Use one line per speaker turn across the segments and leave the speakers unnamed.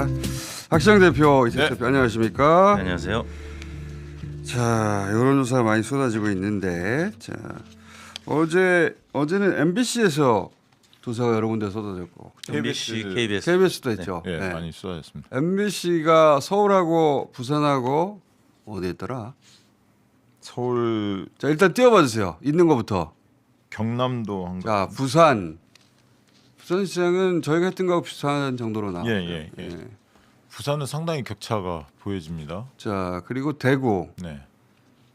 자, 박시영 대표, 이태석 대표 안녕하십니까?
네, 안녕하세요.
자, 여론조사 많이 쏟아지고 있는데, 자 어제는 MBC에서 조사가 여러 군데 쏟아졌고,
MBC, KBS.
KBS도 했죠.
예,
네.
많이 쏟아졌습니다.
MBC가 서울하고 부산하고 어디 있더라?
서울,
자, 일단 띄워봐 주세요. 있는 거부터.
경남도 한 거.
자, 부산시장은 저희가 했던 거하고 비슷한 정도로 나와요.
예. 부산은 상당히 격차가 보여집니다.
자, 그리고 대구.
네.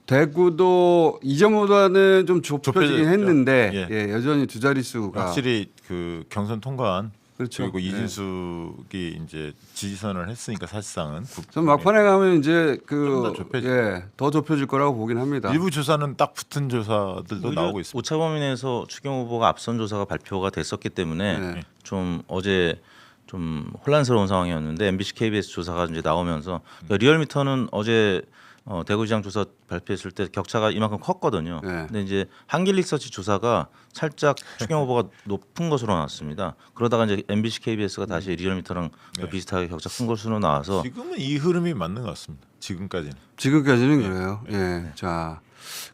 대구도 이전보다는 좀 좁혀지긴
좁혀졌죠.
했는데
예.
예, 여전히 두 자릿수가
확실히 그 경선 통과한
그렇죠.
그리고
예.
이진숙이 이제 지지선을 했으니까 사실상은
전 막판에 가면 이제
좀더
더 좁혀질 거라고 보긴 합니다.
일부 조사는 딱 붙은 조사들도 나오고 있습니다.
오차 범위내에서 추경 후보가 앞선 조사가 발표가 됐었기 때문에
네.
좀 어제 좀 혼란스러운 상황이었는데 MBC, KBS 조사가 이제 나오면서 그러니까 리얼미터는 어제 대구시장 조사 발표했을 때 격차가 이만큼 컸거든요.
네.
근데 이제 한길리서치 조사가 살짝 추경 후보가 높은 것으로 나왔습니다. 그러다가 이제 MBC, KBS가 다시 리얼미터랑 비슷하게 격차 큰 것으로 나와서
지금은 이 흐름이 맞는 것 같습니다. 지금까지는.
지금까지는 그래요. 예. 자,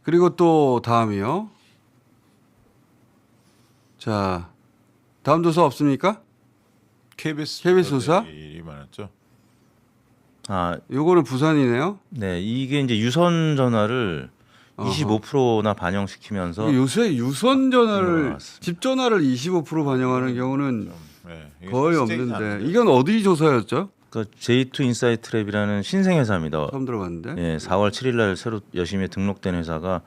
그리고 또 다음이요. 자, 다음 조사 없습니까?
KBS
조사?
이 많았죠.
요거는 부산이네요.
네, 이게 이제 유선 전화를 25%나 반영시키면서
요새 유선 전화를
나왔습니다.
집 전화를 25% 반영하는 경우는
이게
거의
실제이지
없는데
않은데.
이건 어디 조사였죠?
그 J2 인사이트 랩이라는 신생 회사입니다.
처음 들어봤는데.
예, 4월 7일 날 새로 여심에 등록된 회사가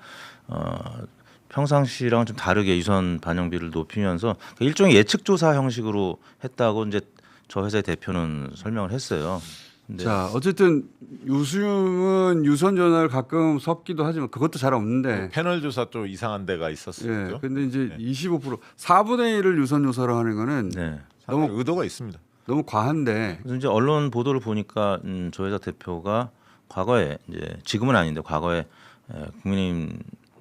평상시랑 좀 다르게 유선 반영비를 높이면서 일종의 예측 조사 형식으로 했다고 이제 저 회사의 대표는 설명을 했어요. 근데
자, 어쨌든 요즘은 유선 전화를 가끔 섞기도 하지만 그것도 잘 없는데.
패널 조사 좀 이상한 데가 있었어요.
예. 근데 이제 25% 4분의 1을 유선 조사로 하는 거는
네.
너무 의도가 있습니다.
너무 과한데.
그래서 이제 언론 보도를 보니까 저 회사 대표가 과거에 이제 지금은 아닌데 과거에 국민의힘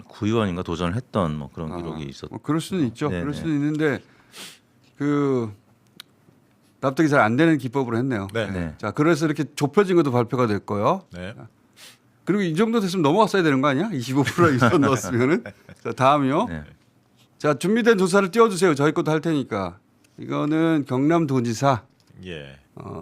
구의원인가 도전을 했던 뭐 그런 기록이 있었.
뭐 그럴 수는 있죠.
네네.
그럴 수는 있는데 그 납득이 잘 안 되는 기법으로 했네요.
네.
네.
자, 그래서 이렇게 좁혀진 것도 발표가 됐고요.
네.
그리고 이 정도 됐으면 넘어갔어야 되는 거 아니야? 25% 이상 넣었으면은. 자, 다음이요.
네.
자, 준비된 조사를 띄워주세요. 저희 것도 할 테니까. 이거는 경남도지사.
예.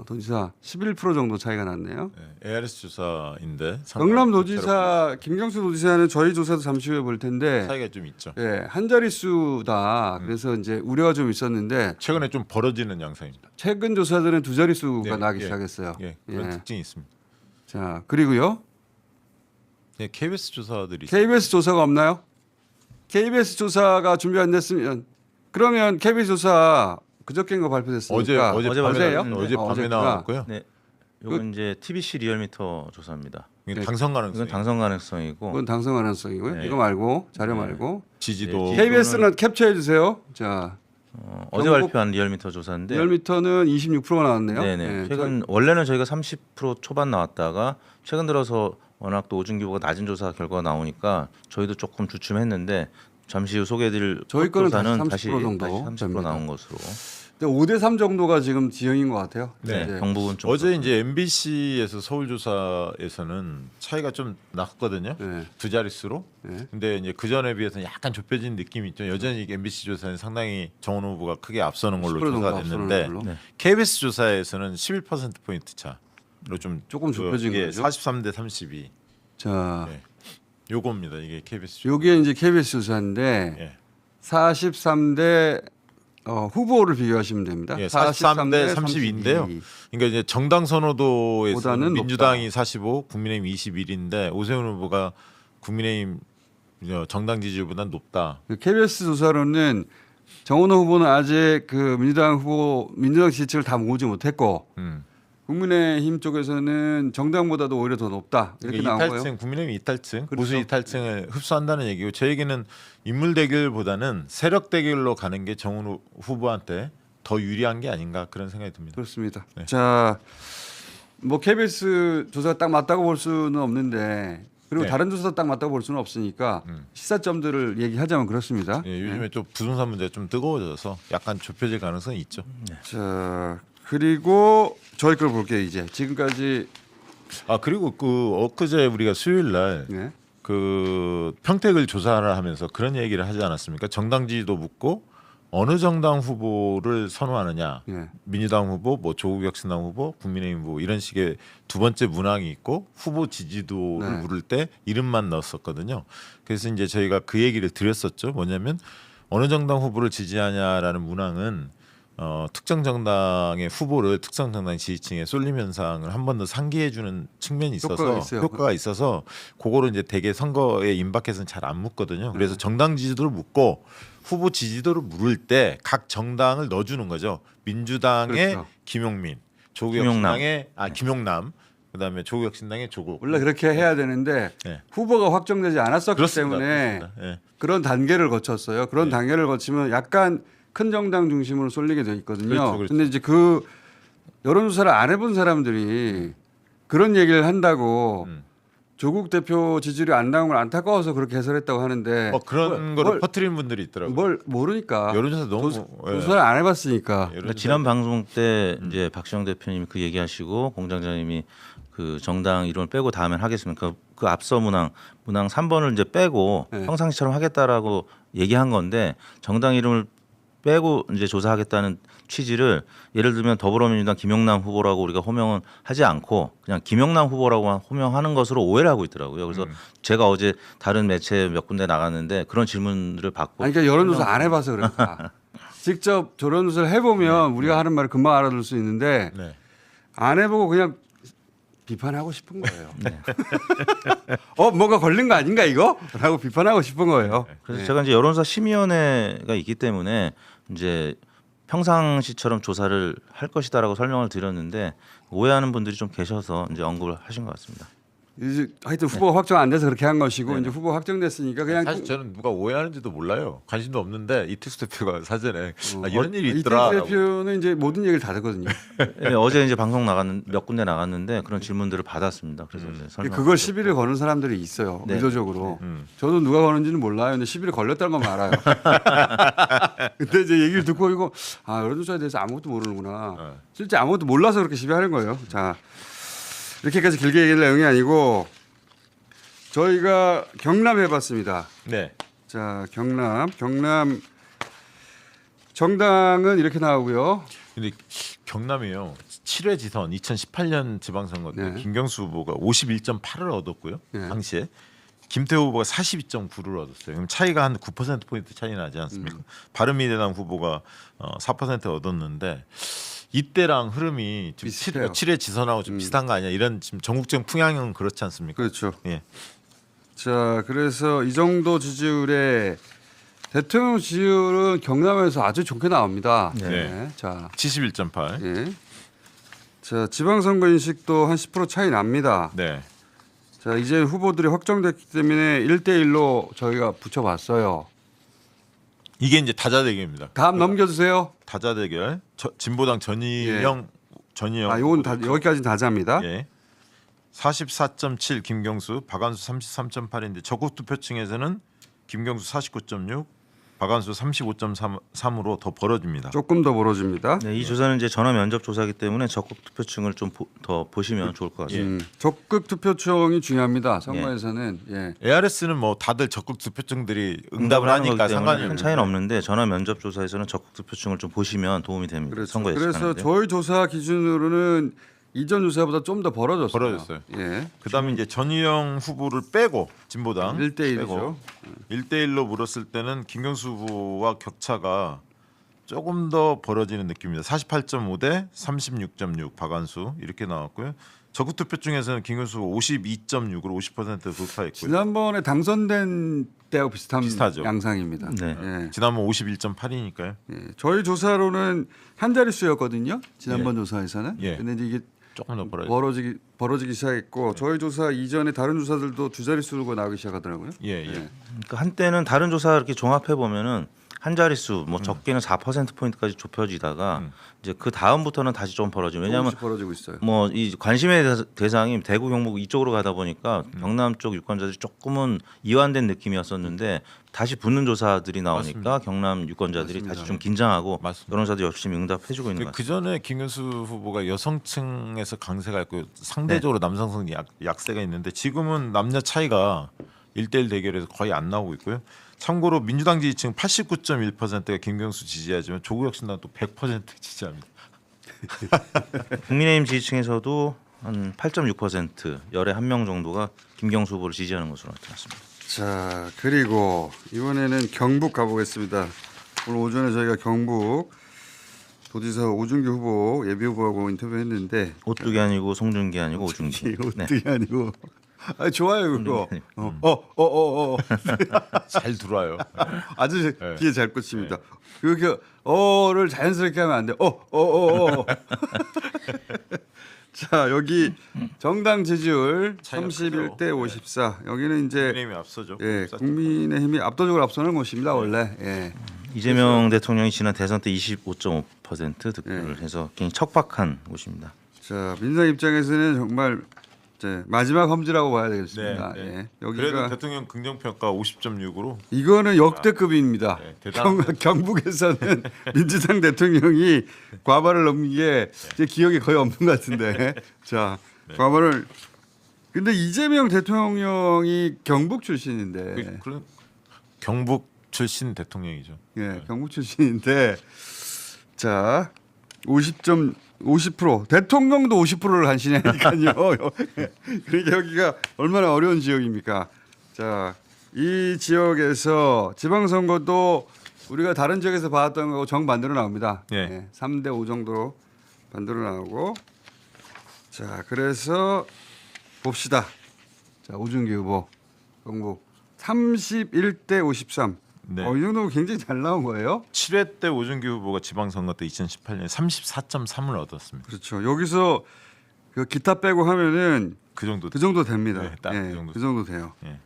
도지사 11% 정도 차이가 났네요.
ARS 조사인데
경남도지사 김경수 도지사는 저희 조사도 잠시 후에 볼 텐데
차이가 좀 있죠.
예, 한 자릿수다. 그래서 이제 우려가 좀 있었는데
최근에 좀 벌어지는 양상입니다.
최근 조사들은 두 자릿수가
네,
나기
예.
시작했어요.
예, 그런
예.
특징이 있습니다.
자, 그리고요.
네, KBS 조사들이
KBS 조사가 없나요? KBS 조사가 준비 안 됐으면 그러면 KBS 조사 그저께인가 발표됐으니까
어제예요?
어제 밤에
어제구나.
나왔고요.
네. 이건 이제 TBC 리얼미터 조사입니다.
이게
네.
당선 가능성.
이건 당선 가능성이고
그건 당선 가능성이고요.
네.
이거 말고 자료 말고
지지도
네,
KBS는 캡처해 주세요. 자,
어제
경북-
발표한 리얼미터 조사인데
리얼미터는 26%가 나왔네요.
네네.
예,
최근 원래는 저희가 30% 초반 나왔다가 최근 들어서 워낙 또 오준 규모가 낮은 조사 결과가 나오니까 저희도 조금 주춤했는데 잠시 후 소개해드릴
저희 거는
조사는
다시 30% 정도
다시 30%
됩니다.
나온 것으로.
근데 5대3 정도가 지금 지형인 것 같아요.
네.
이제.
경북은 좀
어제 이제 MBC에서 서울 조사에서는 차이가 좀 났거든요.
네.
두 자릿수로.
네.
근데 이제 그 전에 비해서는 약간 좁혀진 느낌이 있죠. 여전히 MBC 조사는 상당히 정원 후보가 크게 앞서는 걸로
10% 정도
조사가
앞서는
됐는데
걸로.
네.
KBS 조사에서는 11% 포인트 차로 좀
조금 좁혀진
이게
거죠.
43대 32.
자,
네. 요겁니다. 이게 KBS 조사.
여기에 이제 KBS 조사인데
예.
43대 후보를 비교하시면 됩니다.
예, 43대 32인데요. 그러니까 이제 정당 선호도에서
보다는
민주당이 45, 국민의힘 21인데 오세훈 후보가 국민의힘 정당 지지율보다 높다.
KBS 조사로는 정원호 후보는 아직 그 민주당 지지층을 다 모으지 못했고 국민의힘 쪽에서는 정당보다도 오히려 더 높다 이렇게
그러니까
나온 거예요.
이탈층, 국민의힘 이탈층,
그렇죠.
보수 이탈층을 흡수한다는 얘기고 제 얘기는 인물 대결보다는 세력 대결로 가는 게 정훈 후보한테 더 유리한 게 아닌가 그런 생각이 듭니다.
그렇습니다.
네.
자, 뭐 KBS 조사가 딱 맞다고 볼 수는 없는데 그리고
네.
다른 조사도 딱 맞다고 볼 수는 없으니까 시사점들을 얘기하자면 그렇습니다.
예, 요즘에 좀 부동산 문제가 좀 뜨거워져서 약간 좁혀질 가능성이 있죠.
자, 그리고 저희 걸 볼게요 이제. 지금까지
아 그리고 그 엊그제 우리가 수요일 날
네.
그 평택을 조사를 하면서 그런 얘기를 하지 않았습니까? 정당 지지도 묻고 어느 정당 후보를 선호하느냐,
예.
민주당 후보, 뭐 조국 혁신당 후보, 국민의힘 후보 이런 식의 두 번째 문항이 있고 후보 지지도를
네.
물을 때 이름만 넣었었거든요. 그래서 이제 저희가 그 얘기를 드렸었죠. 뭐냐면 어느 정당 후보를 지지하냐라는 문항은 특정 정당의 후보를 특정 정당 지지층에 쏠림 현상을 한 번 더 상기해주는 측면이 있어서
효과가 있어요.
효과가 있어서 그거를 이제 대개 선거에 임박해서는 잘 안 묻거든요. 그래서 정당 지지도를 묻고 후보 지지도를 물을 때 각 정당을 넣어주는 거죠. 민주당의
그렇죠.
김용민, 조국
김용남.
혁신당의 김용남, 그다음에 조국 혁신당의 조국.
원래 그렇게 해야 되는데
네.
후보가 확정되지 않았었기
그렇습니다.
때문에
그렇습니다. 예.
그런 단계를 거쳤어요. 그런 단계를 거치면 약간 큰 정당 중심으로 쏠리게 돼 있거든요.
그렇죠, 그렇죠.
근데 이제 그 여론조사를 안 해본 사람들이 그런 얘기를 한다고 조국 대표 지지율이 안 나온 걸 안타까워서 그렇게 해설했다고 하는데
그런 거를 퍼뜨리는 분들이 있더라고요.
뭘 모르니까
여론조사 너무
조사를 안 해봤으니까.
그러니까 지난 방송 때 이제 박시영 대표님이 그 얘기하시고 공장장님이 그 정당 이름을 빼고 다음엔 하겠습니까? 그 앞서 문항 3번을 이제 빼고
네.
평상시처럼 하겠다라고 얘기한 건데 정당 이름을 빼고 이제 조사하겠다는 취지를 예를 들면 더불어민주당 김용남 후보라고 우리가 호명은 하지 않고 그냥 김용남 후보라고만 호명하는 것으로 오해를 하고 있더라고요. 그래서 제가 어제 다른 매체 몇 군데 나갔는데 그런 질문들을 받고
아니, 그러니까 여론조사 안 해봐서 그러니까. 직접 여론조사를 해보면 우리가 하는 말을 금방 알아들 수 있는데
네.
안 해보고 그냥 비판하고 싶은 거예요. 뭐가 걸린 거 아닌가 이거? 라고 비판하고 싶은 거예요.
그래서
네.
제가 이제 여론조사 심의위원회가 있기 때문에 이제 평상시처럼 조사를 할 것이다라고 설명을 드렸는데 오해하는 분들이 좀 계셔서 이제 언급을 하신 것 같습니다.
이제 하여튼 후보가 확정 안 돼서 그렇게 한 것이고 이제 후보 확정됐으니까 그냥
사실 저는 누가 오해하는지도 몰라요. 관심도 없는데 이택수 대표가 사전에 이런 일이
이태수
있더라.
대표는 이제 모든 얘기를 다 듣거든요.
네, 어제 이제 방송 몇 군데 나갔는데 그런 질문들을 받았습니다. 그래서 이제 설명.
그걸 시비를 거는 사람들이 있어요.
네.
의도적으로. 저도 누가 거는지는 몰라요. 근데 시비를 걸렸다는 건 알아요. 근데 이제 얘기를 듣고 이거 여론조사에 대해서 아무것도 모르는구나. 실제 아무것도 몰라서 그렇게 시비하는 거예요. 자, 이렇게까지 길게 얘기할 내용이 아니고 저희가 경남 해봤습니다.
네.
자, 경남 정당은 이렇게 나오고요.
근데 경남이요. 7회 지선 2018년 지방선거 때
네.
김경수 후보가 51.8을 얻었고요.
네.
당시에 김태호 후보가 42.9를 얻었어요. 그럼 차이가 한 9% 포인트 차이 나지 않습니까? 바른미래당 후보가 4% 얻었는데 이때랑 흐름이 좀
비슷해요.
7회 지선하고 좀 비슷한 거 아니야? 이런 지금 전국적 풍향은 그렇지 않습니까?
그렇죠.
예.
자, 그래서 이 정도 지지율에 대통령 지지율은 경남에서 아주 좋게 나옵니다.
네.
자,
71.8.
예. 자, 지방선거 인식도 한 10% 차이 납니다.
네.
자, 이제 후보들이 확정됐기 때문에 1대1로 저희가 붙여봤어요.
이게 이제 다자대결입니다.
다음 넘겨주세요.
다자대결. 진보당 전희영
이건 여기까지는 다자입니다.
예. 44.7 김경수, 박안수 33.8인데 적국 투표층에서는 김경수 49.6, 박안수 35.3으로 더 벌어집니다.
조금 더 벌어집니다.
네, 이 조사는 이제 전화 면접 조사이기 때문에 적극 투표층을 좀 더 보시면 좋을 것 같습니다.
적극 투표층이 중요합니다. 선거에서는. 예.
ARS는 뭐 다들 적극 투표층들이
응답을
응답을
하는
하니까
거기 때문에
상관이
큰 차이는 없는데 전화 면접 조사에서는 적극 투표층을 좀 보시면 도움이 됩니다.
그렇죠.
선거에
그래서
예측하는데.
저희 조사 기준으로는 이전 조사보다 좀 더 벌어졌어요. 예.
그다음에 이제 전희영 후보를 빼고 진보당
1대1이죠.
1대1로 물었을 때는 김경수 후보와 격차가 조금 더 벌어지는 느낌입니다. 48.5 대 36.6 박안수 이렇게 나왔고요. 적극 투표 중에서는 김경수 후보 52.6으로 50% 돌파했고요.
지난번에 당선된 때하고
비슷하죠.
양상입니다.
네.
예.
지난번 51.8이니까요.
예. 저희 조사로는 한 자릿수였거든요. 지난번 조사에서는.
예.
근데 이제
조금 더 벌어져.
벌어지기 시작했고 저희 조사 이전에 다른 조사들도 두 자릿수로 나오기 시작하더라고요.
예.
그러니까 한때는 다른 조사 이렇게 종합해 보면은 한 자릿수 뭐 적게는 4% 포인트까지 좁혀지다가 이제 그 다음부터는 다시 좀 벌어지고 왜냐하면
조금씩 벌어지고 있어요.
뭐 이 관심의 대상이 대구 경북 이쪽으로 가다 보니까 경남 쪽 유권자들이 조금은 이완된 느낌이었었는데 다시 붙는 조사들이 나오니까
맞습니다.
경남 유권자들이
맞습니다.
다시 좀 긴장하고
맞습니다.
여론조사도 열심히 응답해주고 있는 것
그
같습니다.
전에 김경수 후보가 여성층에서 강세가 있고 상대적으로 남성성 약세가 있는데 지금은 남녀 차이가 1대1 대결에서 거의 안 나오고 있고요. 참고로 민주당 지지층 89.1%가 김경수 지지하지만 조국혁신당 또 100% 지지합니다.
국민의힘 지지층에서도 한 8.6% 열에 한 명 정도가 김경수 후보를 지지하는 것으로 나타났습니다.
자, 그리고 이번에는 경북 가보겠습니다. 오늘 오전에 저희가 경북 도지사 오준기 후보 예비 후보하고 인터뷰했는데
오뚜기 아니고 송중기 아니고 오중기. 네.
어떻게 아니고 아 좋아요 그거.
잘 들어와요.
아주
네.
귀에 잘 꽂힙니다. 그렇게 어를 자연스럽게 하면 안 돼. 자 여기 정당 지지율
차이가
31대
크죠.
54. 여기는 이제
국민의힘이 앞서죠.
예, 국민의힘이 압도적으로 앞서는 곳입니다 원래. 예.
이재명 대통령이 지난 대선 때 25.5% 득표를 해서 굉장히 척박한 곳입니다.
자 민주당 입장에서는 정말 이제 마지막 험지라고 봐야 되겠습니다.
네, 네.
예.
그래도
여기가
대통령 긍정평가 50.6으로
이거는 역대급입니다.
네, 대단합니다.
경북에서는 민주당 대통령이 과반을 넘긴 게 제 기억에 거의 없는 것 같은데. 자, 과반을. 근데 이재명 대통령이 경북 출신인데,
그런 경북 출신 대통령이죠.
예, 경북 출신인데, 자, 50% 대통령도 50%를 간신히하니까요. 그러니까 여기가 얼마나 어려운 지역입니까? 자, 이 지역에서 지방선거도 우리가 다른 지역에서 봐왔던 거하고 정반대로 나옵니다.
예.
예, 3대 5 정도 반대로 나오고. 자, 그래서 봅시다. 자, 오준기 후보 경북 31대 53.
네.
이 정도면 굉장히 잘 나온 거예요.
7회 때 오준기 후보가 지방선거 때 2018년에 34.3을 얻었습니다.
그렇죠. 여기서 그 기타 빼고 하면은
그 정도.
그 정도 됩니다.
네, 딱그
예,
정도.
그 정도 돼요.
예.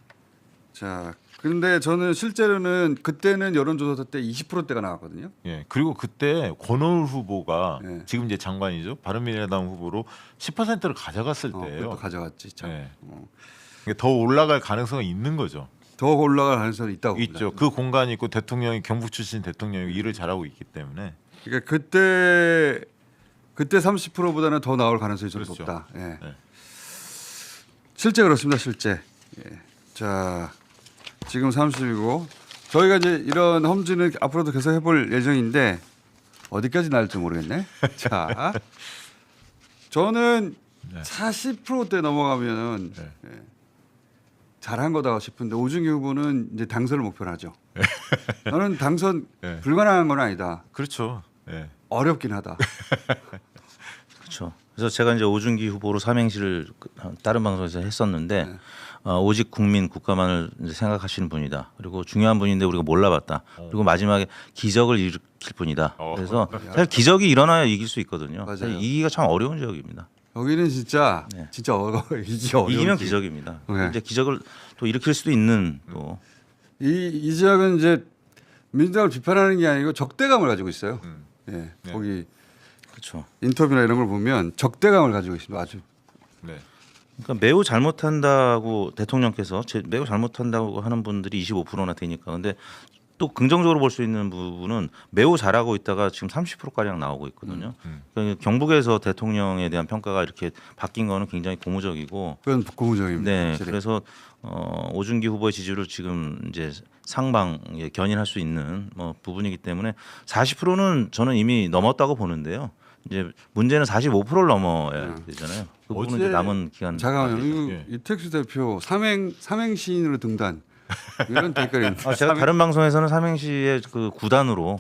자, 근데 저는 실제로는 그때는 여론조사 때 20%대가 나왔거든요.
예. 그리고 그때 권오울 후보가
네.
지금 이제 장관이죠. 바른미래당 후보로 10%를 가져갔을 때예요.
그것도 가져갔지. 참.
예. 그러니까 더 올라갈 가능성이 있는 거죠.
더 올라갈 가능성이 있다고 봅니다.
있죠. 그 공간이 있고 대통령이 경북 출신 대통령이 일을 잘하고 있기 때문에
그러니까 그때 30%보다는 더 나올 가능성이 좀
그렇죠.
높다. 예.
네.
실제 그렇습니다. 실제. 예. 자, 지금 30이고 저희가 이제 이런 험지는 앞으로도 계속 해볼 예정인데 어디까지 날지 모르겠네. 자, 저는
네.
40%대 넘어가면은
네.
예, 잘한 거다 싶은데 오준기 후보는 이제 당선을 목표로 하죠. 저는 당선
네.
불가능한 건 아니다.
그렇죠. 예.
어렵긴 하다.
그렇죠. 그래서 제가 이제 오준기 후보로 삼행시를 다른 방송에서 했었는데 오직 국민 국가만을 이제 생각하시는 분이다. 그리고 중요한 분인데 우리가 몰라봤다. 그리고 마지막에 기적을 일으킬 분이다. 그래서 사실 기적이 일어나야 이길 수 있거든요.
맞아요.
사실 이기가 참 어려운 지역입니다.
여기는 진짜
네.
진짜 이게 어려운
이기면
지-
기적입니다.
네.
이제 기적을 또 일으킬 수도 있는 또
이 지역은 이제 민주당을 비판하는 게 아니고 적대감을 가지고 있어요. 예,
네.
거기
그렇죠.
인터뷰나 이런 걸 보면 적대감을 가지고 있습니다. 아주.
네.
그러니까 매우 잘못한다고 대통령께서 매우 잘못한다고 하는 분들이 25%나 되니까 근데 또 긍정적으로 볼 수 있는 부분은 매우 잘하고 있다가 지금 30% 가량 나오고 있거든요. 그러니까 경북에서 대통령에 대한 평가가 이렇게 바뀐 거는 굉장히 고무적이고
그건 고무적입니다.
네,
확실히.
그래서 오준기 후보의 지지율을 지금 이제 상방에 견인할 수 있는 뭐 부분이기 때문에 40%는 저는 이미 넘었다고 보는데요. 이제 문제는 45%를 넘어야 되잖아요. 그 부분은
어제
이제 남은 기간.
잠깐만요. 이거
예.
이택수 대표 삼행시인으로 등단 이런 댓글이 있는데.
제가 다른 방송에서는 삼행시의 그 구단으로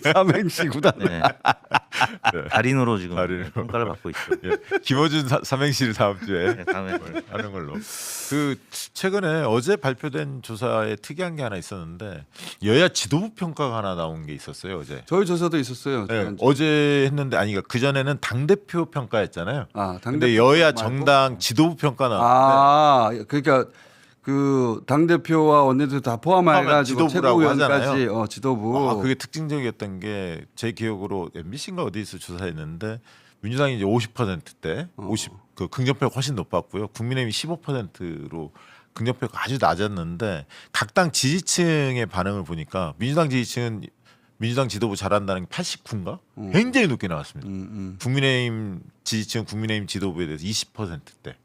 삼행시 구단.
네. 달인으로 지금
달인으로.
평가를 받고 있죠.
예. 김어준 삼행시를 다음 주에
네, 다음에
하는 걸로. 그 최근에 어제 발표된 조사에 특이한 게 하나 있었는데 여야 지도부 평가가 하나 나온 게 있었어요 어제.
저희 조사도 있었어요.
네,
지난주.
어제 했는데 아니 그 전에는 당 대표 평가였잖아요.
아,
근데
당대표
여야
말고?
정당 지도부 평가 나왔는데
아, 그러니까 그 당 대표와 원내대표 다 포함해가지고
지도부라고
최고위원까지
하잖아요.
지도부.
그게 특징적이었던 게 제 기억으로 MBC인가 어디서 조사했는데 민주당이 이제 50%대 50 그 긍정표가 훨씬 높았고요. 국민의힘이 15%로 긍정표가 아주 낮았는데 각 당 지지층의 반응을 보니까 민주당 지지층은 민주당 지도부 잘한다는 게 89인가? 굉장히 높게 나왔습니다. 국민의힘 지지층 국민의힘 지도부에 대해서 20%대.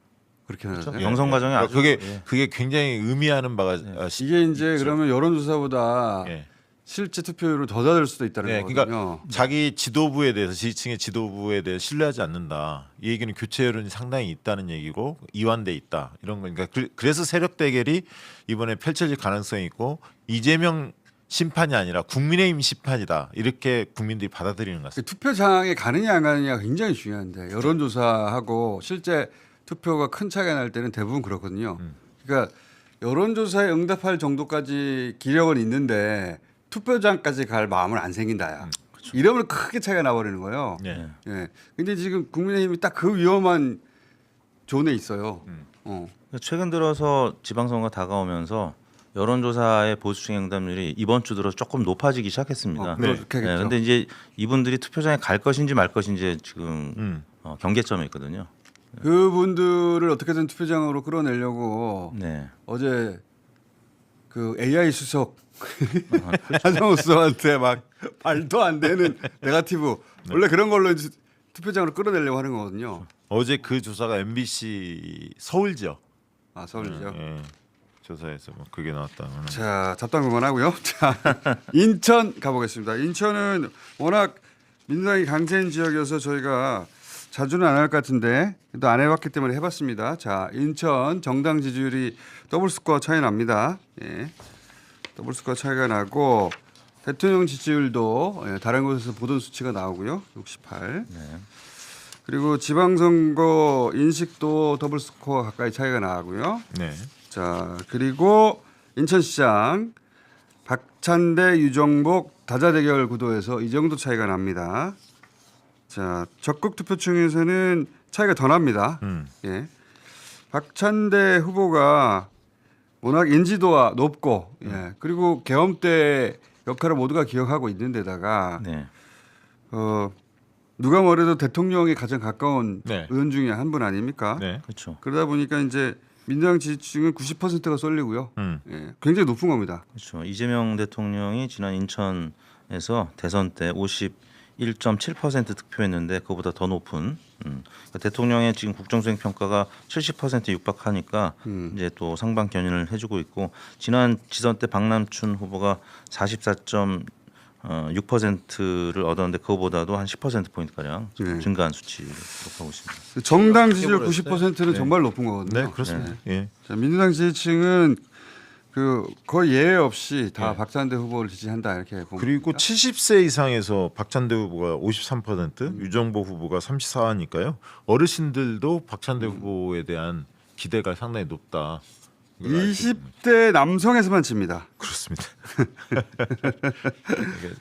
그렇게 하죠.
경선 과정이 아주
그게 굉장히 의미하는 바가
이게 이제 그러면 여론조사보다
예.
실제 투표율을 더 낮을 수도 있다는
네,
거거든요.
그러니까 자기 지도부에 대해서 지지층의 지도부에 대해 신뢰하지 않는다. 이 얘기는 교체 여론이 상당히 있다는 얘기고 이완돼 있다 이런 거니까 그래서 세력 대결이 이번에 펼쳐질 가능성이 있고 이재명 심판이 아니라 국민의힘 심판이다 이렇게 국민들이 받아들이는 것 같습니다.
투표장에 가느냐 안 가느냐가 굉장히 중요한데 여론조사하고 실제 투표가 큰 차이가 날 때는 대부분 그렇거든요. 그러니까 여론조사에 응답할 정도까지 기력은 있는데 투표장까지 갈 마음은 안 생긴다야. 이러면 크게 차이가 나버리는 거예요.
네.
예. 근데 지금 국민의힘이 딱 그 위험한 존에 있어요.
최근 들어서 지방선거 다가오면서 여론조사의 보수층 응답률이 이번 주 들어 조금 높아지기 시작했습니다.
그렇겠죠.
그런데 이제 이분들이 투표장에 갈 것인지 말 것인지 지금 경계점에 있거든요.
그분들을 어떻게든 투표장으로 끌어내려고
네.
어제 그 AI 수석 하정우 수석한테 막 말도 안 되는 네거티브 원래 그런 걸로 이제 투표장으로 끌어내려고 하는 거거든요.
어제 그 조사가 MBC 서울 지역
아 서울 지역.
조사에서 뭐 그게 나왔다.
자 잡담 그만하고요. 자 인천 가보겠습니다. 인천은 워낙 민주당이 강세인 지역이어서 저희가 자주는 안 할 것 같은데 또 안 해봤기 때문에 해봤습니다. 자 인천 정당 지지율이 더블 스코어 차이 납니다. 예. 더블 스코어 차이가 나고 대통령 지지율도 다른 곳에서 보던 수치가 나오고요. 68. 그리고 지방선거 인식도 더블 스코어 가까이 차이가 나고요.
네.
자 그리고 인천시장 박찬대 유정복 다자대결 구도에서 이 정도 차이가 납니다. 자 적극 투표층에서는 차이가 더 납니다. 예. 박찬대 후보가 워낙 인지도가 높고 그리고 계엄 때 역할을 모두가 기억하고 있는 데다가
네.
누가 뭐래도 대통령에 가장 가까운
네.
의원 중에 한 분 아닙니까?
네.
그렇죠.
그러다 보니까 이제 민주당 지지층은 90%가 쏠리고요. 예, 굉장히 높은 겁니다.
그렇죠. 이재명 대통령이 지난 인천에서 대선 때 51.7% 득표했는데 그보다 더 높은 그러니까 대통령의 지금 국정수행 평가가 70% 육박하니까 이제 또 상반 견인을 해주고 있고 지난 지선 때 박남춘 후보가 44.6%를 얻었는데 그거보다도 한 10% 포인트 가량 증가한 수치를 기록하고 있습니다.
정당 지지율 90%는 정말 높은 거거든요.
네, 그렇습니다. 예.
자, 민주당 지지층은 그 거의 예외 없이 다 박찬대 후보를 지지한다 이렇게 보면
그리고 70세 이상에서 박찬대 후보가 53%, 유정복 후보가 34니까요. 어르신들도 박찬대 후보에 대한 기대가 상당히 높다.
20대 남성에서만 집니다.
그렇습니다.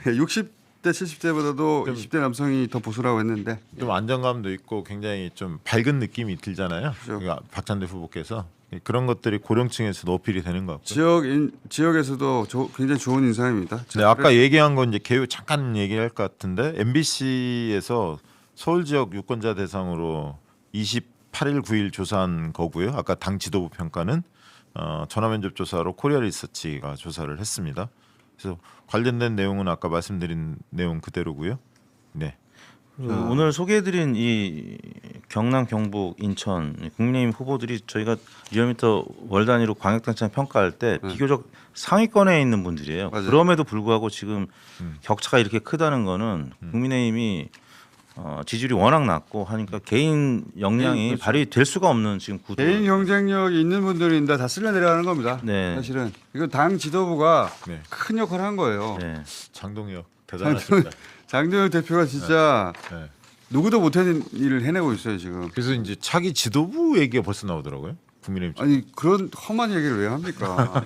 60대 70대보다도 20대 남성이 더 보수라고 했는데
좀 안정감도 있고 굉장히 좀 밝은 느낌이 들잖아요. 그러니까 박찬대 후보께서 그런 것들이 고령층에서도 어필이 되는 것 같고요.
지역에서도 굉장히 좋은 인상입니다.
네, 아까 얘기한 건 이제 개요 잠깐 얘기할 것 같은데 MBC에서 서울 지역 유권자 대상으로 28일 9일 조사한 거고요. 아까 당 지도부 평가는 전화 면접 조사로 코리아 리서치가 조사를 했습니다. 그래서 관련된 내용은 아까 말씀드린 내용 그대로고요. 네.
오늘 소개해드린 이 경남, 경북, 인천 국민의힘 후보들이 저희가 리얼미터 월 단위로 광역단체장 평가할 때 비교적 상위권에 있는 분들이에요.
맞아요.
그럼에도 불구하고 지금 격차가 이렇게 크다는 거는 국민의힘이 지지율이 워낙 낮고 하니까 개인 역량이
그렇죠.
발휘될 수가 없는 지금 구도.
개인 경쟁력이 있는 분들인데 다 쓸려 내려가는 겁니다.
네.
사실은 이거 당 지도부가
네.
큰 역할을 한 거예요.
네.
장동혁 대단하십니다.
장동혁 대표가 진짜
네.
누구도 못하는 일을 해내고 있어요 지금.
그래서 이제 차기 지도부 얘기가 벌써 나오더라고요. 국민의힘 쪽.
아니 그런 험한 얘기를 왜 합니까?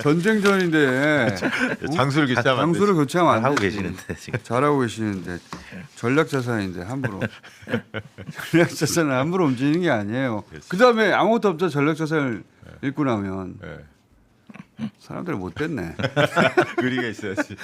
전쟁 전인데
장수를 교체하면 안 되지.
장수를 교체하면 안
하고
되지.
계시는데 지금.
잘하고 계시는데 전략 자산인데 함부로 전략 자산은 함부로 움직이는 게 아니에요. 그 다음에 아무것도 없죠. 전략 자산을 읽고 나면
네.
사람들이 못 됐네.
의리가 있어야지.